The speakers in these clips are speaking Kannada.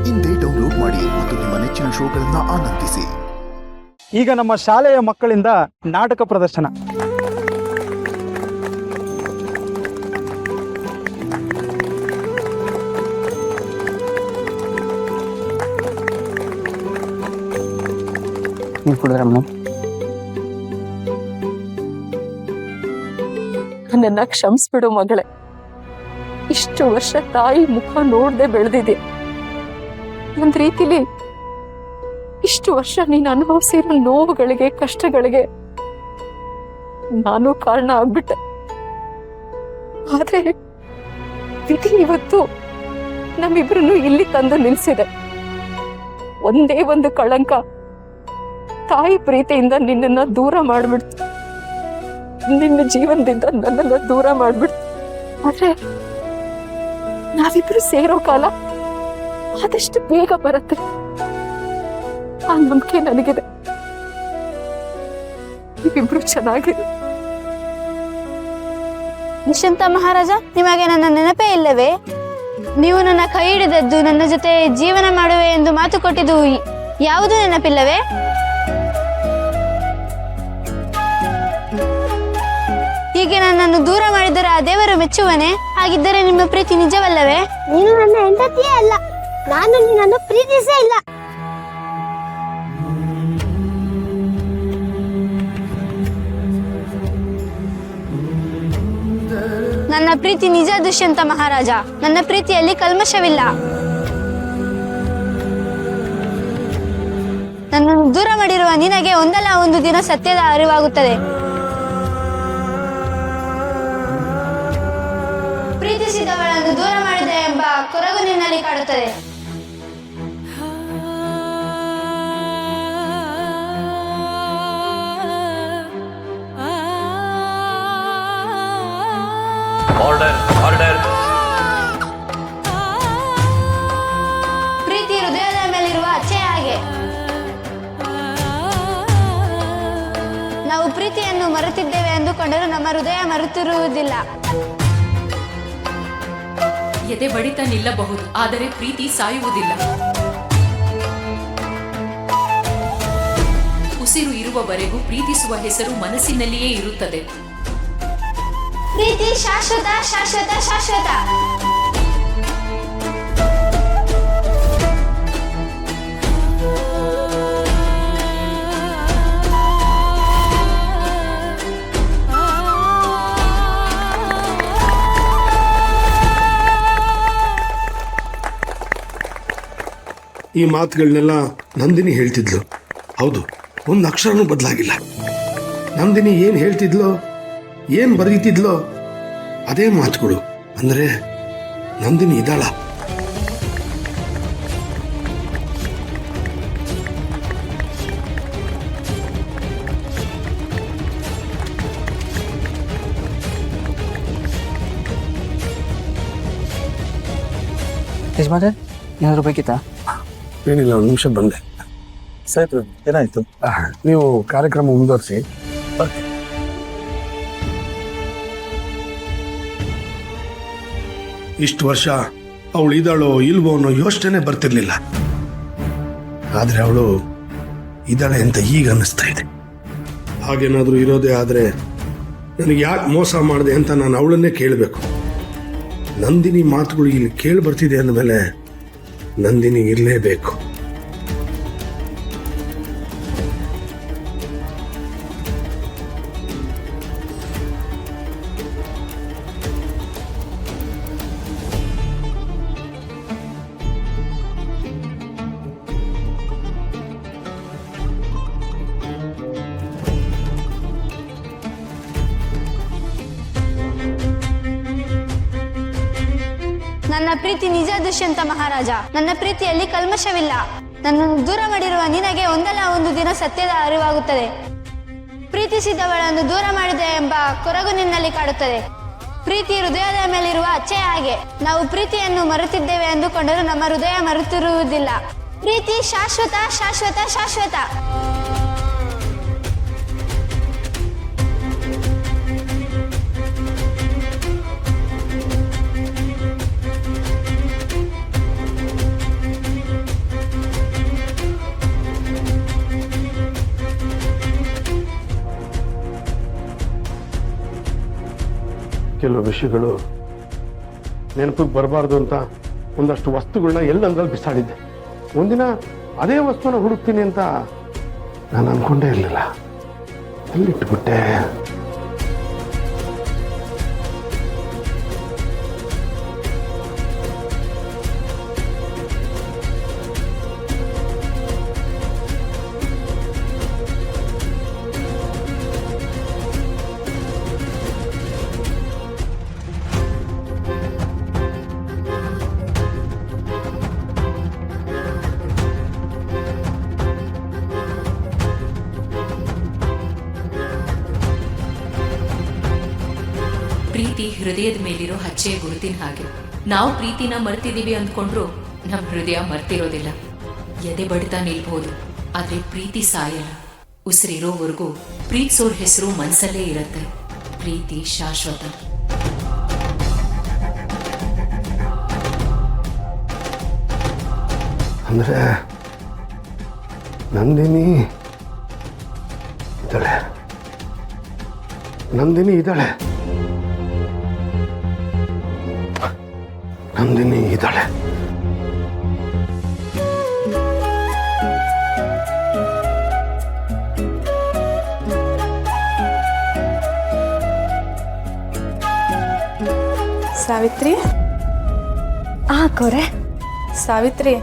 ಇಂದೇ ಡೌನ್ಲೋಡ್ ಮಾಡಿ ಮತ್ತು ನಿಮ್ಮ ನೆಚ್ಚಿನ ಶೋಗಳನ್ನು ಆನಂದಿಸಿ. ಈಗ ನಮ್ಮ ಶಾಲೆಯ ಮಕ್ಕಳಿಂದ ನಾಟಕ ಪ್ರದರ್ಶನ. ನನ್ನ ಕ್ಷಮಿಸ್ಬಿಡು ಮಗಳೇ. ಇಷ್ಟು ವರ್ಷ ತಾಯಿ ಮುಖ ನೋಡದೆ ಬೆಳೆದಿದೆ. ಒಂದ್ ರೀತಿಲಿ ಇಷ್ಟು ವರ್ಷ ನೀನು ಅನುಭವಿಸಿರೋ ನೋವುಗಳಿಗೆ, ಕಷ್ಟಗಳಿಗೆ ನಾನು ಕಾರಣ ಆಗ್ಬಿಟ್ಟೆ. ಆದ್ರೆ ವಿಧಿ ಇವತ್ತು ನಮ್ಮಿಬ್ರನ್ನು ಇಲ್ಲಿ ತಂದು ನಿಲ್ಸಿದೆ. ಒಂದೇ ಒಂದು ಕಳಂಕ ತಾಯಿ ಪ್ರೀತಿಯಿಂದ ನಿನ್ನನ್ನ ದೂರ ಮಾಡ್ಬಿಡ್ತು, ನಿನ್ನ ಜೀವನದಿಂದ ನನ್ನನ್ನ ದೂರ ಮಾಡ್ಬಿಡ್ತು. ಆದ್ರೆ ನಾವಿಬ್ರು ಸೇರೋ ಕಾಲ ಆದಷ್ಟು ಬೇಗ ಬರುತ್ತೆ, ಆ ನಂಬಿಕೆ ನನಗಿದೆ. ನೀವಿಬ್ರು ಚೆನ್ನಾಗಿದೆ. ನಿಶ್ಚಿಂತ ಮಹಾರಾಜ, ನಿಮಗೆ ನನ್ನ ನೆನಪೇ ಇಲ್ಲವೇ? ನೀವು ನನ್ನ ಕೈ ಹಿಡಿದದ್ದು, ನನ್ನ ಜೊತೆ ಜೀವನ ಮಾಡುವೆ ಎಂದು ಮಾತು ಕೊಟ್ಟಿದ್ದು ಯಾವುದೂ ನೆನಪಿಲ್ಲವೇ? ಹೀಗೆ ನನ್ನನ್ನು ದೂರ ಮಾಡಿದರೆ ಆ ದೇವರು ಮೆಚ್ಚುವನೇ? ಹಾಗಿದ್ದರೆ ನಿಮ್ಮ ಪ್ರೀತಿ ನಿಜವಲ್ಲವೇ? ನೀನು ನನ್ನ ಹೆಂಡತಿಯೇ ಅಲ್ಲ, ನಾನು ನಿನ್ನನ್ನು ಪ್ರೀತಿಸೇ ಇಲ್ಲ. ನನ್ನ ಪ್ರೀತಿ ನಿಜ ದುಷ್ಯಂತ ಮಹಾರಾಜ. ನನ್ನ ಪ್ರೀತಿಯಲ್ಲಿ ಕಲ್ಮಶವಿಲ್ಲ. ನನ್ನನ್ನು ದೂರ ಮಾಡಿರುವ ನಿನಗೆ ಒಂದಲ್ಲ ಒಂದು ದಿನ ಸತ್ಯದ ಅರಿವಾಗುತ್ತದೆ. ಪ್ರೀತಿಸಿದವಳನ್ನು ದೂರ ಮಾಡಿದೆ ಎಂಬ ಕೊರಗು ನಿನ್ನಲ್ಲಿ ಕಾಡುತ್ತದೆ. ಪ್ರೀತಿ ಹೃದಯದ ಮೇಲಿರುವ ಅಚ್ಚೆ ಹಾಗೆ. ನಾವು ಪ್ರೀತಿಯನ್ನು ಮರೆತಿದ್ದೇವೆ ಎಂದುಕೊಂಡರೂ ನಮ್ಮ ಹೃದಯ ಮರೆತಿರುವುದಿಲ್ಲ. ಎದೆ ಬಡಿತ ನಿಲ್ಲಬಹುದು, ಆದರೆ ಪ್ರೀತಿ ಸಾಯುವುದಿಲ್ಲ. ಉಸಿರು ಇರುವವರೆಗೂ ಪ್ರೀತಿಸುವ ಹೆಸರು ಮನಸ್ಸಿನಲ್ಲಿಯೇ ಇರುತ್ತದೆ. ಪ್ರೀತಿ ಶಾಶ್ವತ, ಶಾಶ್ವತ, ಶಾಶ್ವತ. ಈ ಮಾತುಗಳನ್ನೆಲ್ಲ ನಂದಿನಿ ಹೇಳ್ತಿದ್ಲು. ಹೌದು, ಒಂದು ಅಕ್ಷರನೂ ಬದಲಾಗಿಲ್ಲ. ನಂದಿನಿ ಏನು ಹೇಳ್ತಿದ್ಲೋ, ಏನು ಬರೀತಿದ್ಲೋ ಅದೇ ಮಾತುಗಳು. ಅಂದರೆ ನಂದಿನಿ ಇದ್ದಾಳ. ಯಜಮಾನ್ರೆ, ಏನಾದ್ರು ಬೇಕಿತ್ತಾ? ಏನಿಲ್ಲ, ಒಂದು ನಿಮಿಷ ಬಂದೆ. ಸರಿ, ಏನಾಯ್ತು? ನೀವು ಕಾರ್ಯಕ್ರಮ ಮುಂದುವರಿಸಿ. ಇಷ್ಟು ವರ್ಷ ಅವಳು ಇದ್ದಾಳೋ ಇಲ್ವೋ ಅನ್ನೋ ಯೋಚನೆ ಬರ್ತಿರ್ಲಿಲ್ಲ. ಆದ್ರೆ ಅವಳು ಇದ್ದಾಳೆ ಅಂತ ಈಗ ಅನ್ನಿಸ್ತಾ ಇದೆ. ಹಾಗೇನಾದ್ರೂ ಇರೋದೇ ಆದ್ರೆ ನನಗೆ ಯಾಕೆ ಮೋಸ ಮಾಡಿದೆ ಅಂತ ನಾನು ಅವಳನ್ನೇ ಕೇಳಬೇಕು. ನಂದಿನಿ ಮಾತುಗಳು ಇಲ್ಲಿ ಕೇಳಿ ಬರ್ತಿದೆ ಅಂದಮೇಲೆ ನಂದಿನಿ ಇರಲೇಬೇಕು. ನನ್ನ ಪ್ರೀತಿ ನಿಜ ದುಷ್ಯಂತ ಮಹಾರಾಜ. ನನ್ನ ಪ್ರೀತಿಯಲ್ಲಿ ಕಲ್ಮಶವಿಲ್ಲ. ನನ್ನನ್ನು ದೂರ ಮಾಡಿರುವ ನಿನಗೆ ಒಂದಲ್ಲ ಒಂದು ದಿನ ಸತ್ಯದ ಅರಿವಾಗುತ್ತದೆ. ಪ್ರೀತಿಸಿದವಳನ್ನು ದೂರ ಮಾಡಿದೆ ಎಂಬ ಕೊರಗು ನಿನ್ನಲ್ಲಿ ಕಾಡುತ್ತದೆ. ಪ್ರೀತಿ ಹೃದಯದ ಮೇಲಿರುವ ಅಚ್ಚೆ ಹಾಗೆ. ನಾವು ಪ್ರೀತಿಯನ್ನು ಮರೆತಿದ್ದೇವೆ ಎಂದುಕೊಂಡರೂ ನಮ್ಮ ಹೃದಯ ಮರೆತಿರುವುದಿಲ್ಲ. ಪ್ರೀತಿ ಶಾಶ್ವತ, ಶಾಶ್ವತ, ಶಾಶ್ವತ. ಕೆಲವು ವಿಷಯಗಳು ನೆನಪಿಗೆ ಬರಬಾರ್ದು ಅಂತ ಒಂದಷ್ಟು ವಸ್ತುಗಳನ್ನ ಎಲ್ಲಂದ್ರಲ್ಲಿ ಬಿಸಾಡಿದ್ದೆ. ಒಂದಿನ ಅದೇ ವಸ್ತುನ ಹುಡುಕ್ತೀನಿ ಅಂತ ನಾನು ಅನ್ಕೊಂಡೇ ಇರಲಿಲ್ಲ. ಎಲ್ಲಿಟ್ಬಿಟ್ಟೆ? ಪ್ರೀತಿ ಹೃದಯದ ಮೇಲಿರೋ ಹಚ್ಚೆಯ ಗುರುತಿನ ಹಾಗೆ. ನಾವು ಪ್ರೀತಿನ ಮರ್ತಿದೀವಿ ಅಂದ್ಕೊಂಡ್ರು ನಮ್ಮ ಹೃದಯ ಮರ್ತಿರೋದಿಲ್ಲ. ಎದೆ ಬಡಿತ ನಿಲ್ಬಹುದು, ಆದ್ರೆ ಪ್ರೀತಿ ಸಾಯಲ್ಲ. ಉಸಿರಿರೋವರೆಗೂ ಪ್ರೀತಿಸೋರ್ ಹೆಸರು ಮನಸ್ಸಲ್ಲೇ ಇರತ್ತೆ. ಪ್ರೀತಿ ಶಾಶ್ವತ. ಅಂದ್ರೆ ನಂದಿನಿ ಇದ್ದಾಳೆ, ನಂದಿನಿ ಇದ್ದಾಳೆ, ನಂದಿನಿ ಇದ್ದಾಳೆ. ಸಾವಿತ್ರಿ, ಕೋರೆ ಸಾವಿತ್ರಿ,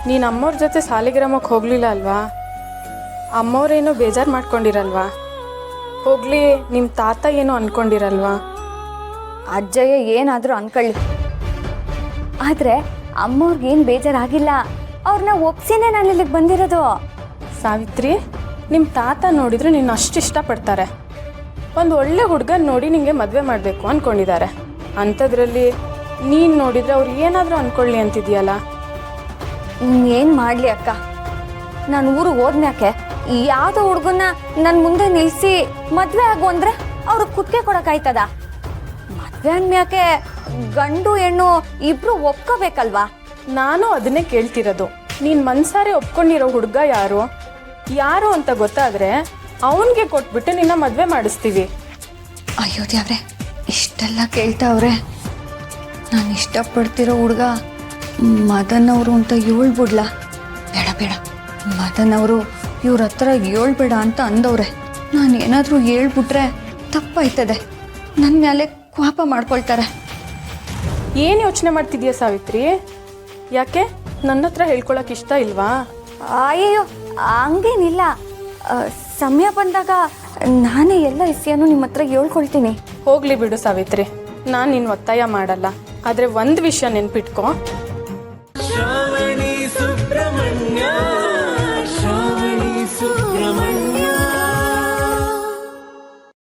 ನೀನು ಅಮ್ಮವ್ರ ಜೊತೆ ಸಾಲಿಗ್ರಾಮಕ್ಕೆ ಹೋಗ್ಲಿಲ್ಲ ಅಲ್ವಾ? ಅಮ್ಮವ್ರೇನೋ ಬೇಜಾರು ಮಾಡ್ಕೊಂಡಿರಲ್ವಾ? ಹೋಗ್ಲಿ, ನಿಮ್ಮ ತಾತ ಏನೋ ಅನ್ಕೊಂಡಿರಲ್ವಾ? ಅಜ್ಜಯ್ಯ ಏನಾದರೂ ಅನ್ಕೊಳ್ಳಿ, ಆದರೆ ಅಮ್ಮವ್ರಿಗೇನು ಬೇಜಾರಾಗಿಲ್ಲ. ಅವ್ರನ್ನ ಒಪ್ಸಿನೇ ನಾನು ಇಲ್ಲಿಗೆ ಬಂದಿರೋದು. ಸಾವಿತ್ರಿ, ನಿಮ್ಮ ತಾತ ನೋಡಿದ್ರೆ ನಿನ್ನ ಅಷ್ಟು ಇಷ್ಟಪಡ್ತಾರೆ. ಒಂದು ಒಳ್ಳೆ ಹುಡುಗನ ನೋಡಿ ನಿಮಗೆ ಮದುವೆ ಮಾಡಬೇಕು ಅಂದ್ಕೊಂಡಿದ್ದಾರೆ. ಅಂಥದ್ರಲ್ಲಿ ನೀನು ನೋಡಿದರೆ ಅವ್ರು ಏನಾದರೂ ಅಂದ್ಕೊಳ್ಳಿ ಅಂತಿದೆಯಲ್ಲ. ಏನು ಮಾಡಲಿ ಅಕ್ಕ, ನಾನು ಊರಿಗೆ ಹೋದ್ಮ್ಯಾಕೆ ಯಾವುದೋ ಹುಡುಗನ್ನ ನನ್ನ ಮುಂದೆ ನಿಲ್ಲಿಸಿ ಮದುವೆ ಆಗು ಅಂದರೆ ಅವ್ರಿಗೆ ಕುತ್ತಿಗೆ ಕೊಡೋಕ್ಕಾಯ್ತದ? ಮದುವೆ ಅಂದ್ಮ್ಯಾಕೆ ಗಂಡು ಹೆಣ್ಣು ಇಬ್ರು ಒಪ್ಕೋಬೇಕಲ್ವಾ? ನಾನು ಅದನ್ನೇ ಕೇಳ್ತಿರೋದು. ನೀನು ಮನ್ಸಾರೆ ಒಪ್ಕೊಂಡಿರೋ ಹುಡುಗ ಯಾರು ಅಂತ ಗೊತ್ತಾದರೆ ಅವನಿಗೆ ಕೊಟ್ಬಿಟ್ಟು ನಿನ್ನ ಮದುವೆ ಮಾಡಿಸ್ತೀವಿ. ಅಯ್ಯೋ ದೇವ್ರೆ, ಇಷ್ಟೆಲ್ಲ ಕೇಳ್ತಾವ್ರೆ. ನಾನು ಇಷ್ಟಪಡ್ತಿರೋ ಹುಡುಗ ಮದನ್ ಅವರು ಅಂತ ಹೇಳ್ಬಿಡ್ಲ? ಬೇಡ ಬೇಡ, ಮದನ್ ಅವರು ಇವ್ರ ಹತ್ರ ಹೇಳ್ಬೇಡ ಅಂತ ಅಂದವ್ರೆ. ನಾನು ಏನಾದರೂ ಹೇಳ್ಬಿಟ್ರೆ ತಪ್ಪಾಯ್ತದೆ, ನನ್ನ ಮೇಲೆ ಕೋಪ ಮಾಡ್ಕೊಳ್ತಾರೆ. ಏನು ಯೋಚನೆ ಮಾಡ್ತಿದ್ಯಾ ಸಾವಿತ್ರಿ? ಯಾಕೆ ನನ್ನ ಹತ್ರ ಹೇಳ್ಕೊಳಕ್ಕೆ ಇಷ್ಟ ಇಲ್ವಾ? ಅಯ್ಯೋ ಹಂಗೇನಿಲ್ಲ, ಸಮಯ ಬಂದಾಗ ನಾನೇ ಎಲ್ಲ ವಿಷಯನೂ ನಿಮ್ಮ ಹತ್ರ ಹೇಳ್ಕೊಳ್ತೀನಿ. ಹೋಗ್ಲಿ ಬಿಡು ಸಾವಿತ್ರಿ, ನಾನು ನಿನ್ನ ಒತ್ತಾಯ ಮಾಡಲ್ಲ. ಆದರೆ ಒಂದು ವಿಷಯ ನೆನ್ಪಿಟ್ಕೋ,